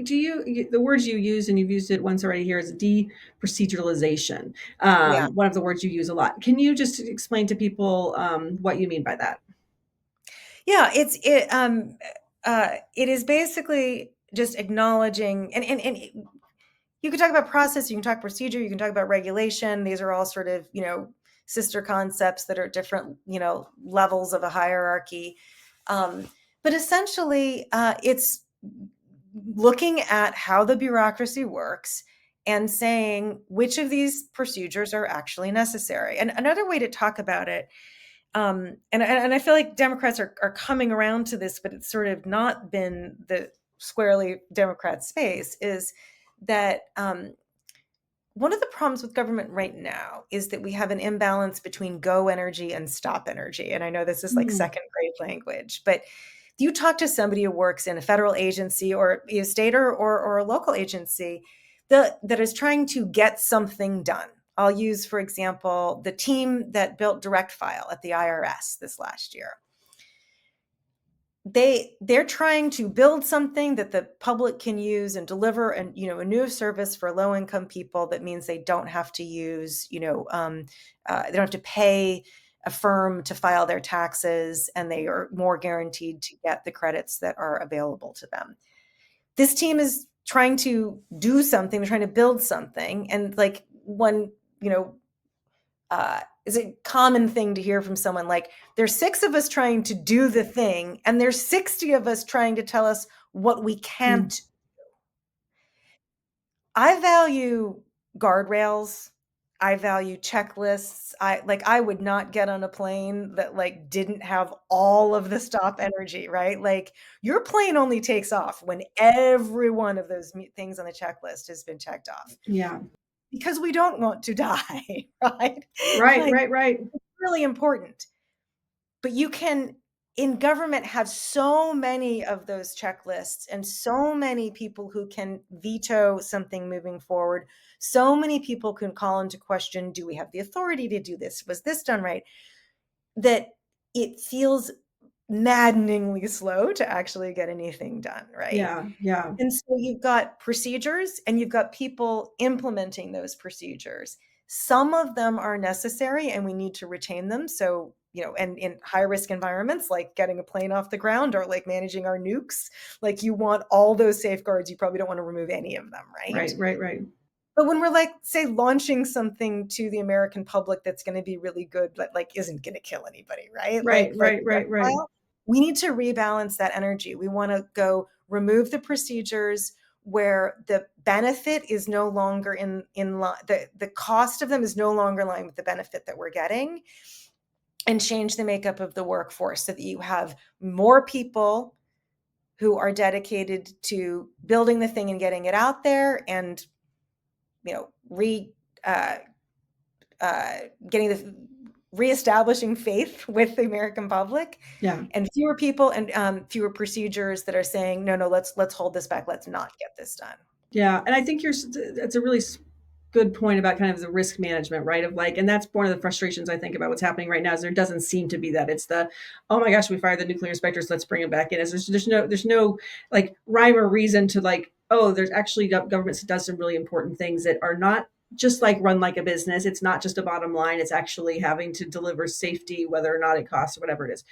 the words you use, and you've used it once already here, is deproceduralization. Yeah. One of the words you use a lot. Can you just explain to people what you mean by that? Yeah, it is basically just acknowledging and you can talk about process, you can talk procedure, you can talk about regulation. These are all sort of, sister concepts that are different, levels of a hierarchy. Um, but essentially, it's looking at how the bureaucracy works and saying which of these procedures are actually necessary. And another way to talk about it, and I feel like Democrats are coming around to this, but it's sort of not been the squarely Democrat space, is that one of the problems with government right now is that we have an imbalance between go energy and stop energy. And I know this is like Mm, second grade language, but if you talk to somebody who works in a federal agency or a state or a local agency that is trying to get something done. I'll use, for example, the team that built Direct File at the IRS this last year. They're trying to build something that the public can use and deliver a new service for low income people that means they don't have to use they don't have to pay a firm to file their taxes, and they are more guaranteed to get the credits that are available to them. This team is trying to do something, they're trying to build something, and like one you know is a common thing to hear from someone like, there's 6 of us trying to do the thing, and there's 60 of us trying to tell us what we mm. can't. I value guardrails. I value checklists. I would not get on a plane that like didn't have all of the stop energy, right? Like your plane only takes off when every one of those things on the checklist has been checked off Yeah. because we don't want to die, right? Right. Like Right. Right. it's really important. But you can, in government, have so many of those checklists and so many people who can veto something moving forward. So many people can call into question, do we have the authority to do this? Was this done right? That it feels maddeningly slow to actually get anything done, right? Yeah. Yeah. And so you've got procedures and you've got people implementing those procedures. Some of them are necessary and we need to retain them. So, and in high risk environments, like getting a plane off the ground or like managing our nukes, like you want all those safeguards. You probably don't want to remove any of them, right? Right. Right. Right. But when we're like, say, launching something to the American public that's going to be really good, but like isn't going to kill anybody, right? Right. Like Right. Right. Right. reptile, we need to rebalance that energy. We want to go remove the procedures where the benefit is no longer in line, the cost of them is no longer in line with the benefit that we're getting, and change the makeup of the workforce so that you have more people who are dedicated to building the thing and getting it out there and you know, re uh, uh, getting the reestablishing faith with the American public, Yeah. and fewer people and fewer procedures that are saying no, no, let's hold this back, let's not get this done. Yeah. And I think that's a really good point about kind of the risk management, right? Of like, and that's one of the frustrations I think about what's happening right now is there doesn't seem to be that. It's the, oh my gosh, we fired the nuclear inspectors, let's bring them back in. Is there's no like rhyme or reason to like, oh, there's actually governments that does some really important things that are not just like run like a business. It's not just a bottom line. It's actually having to deliver safety, whether or not it costs or whatever it is.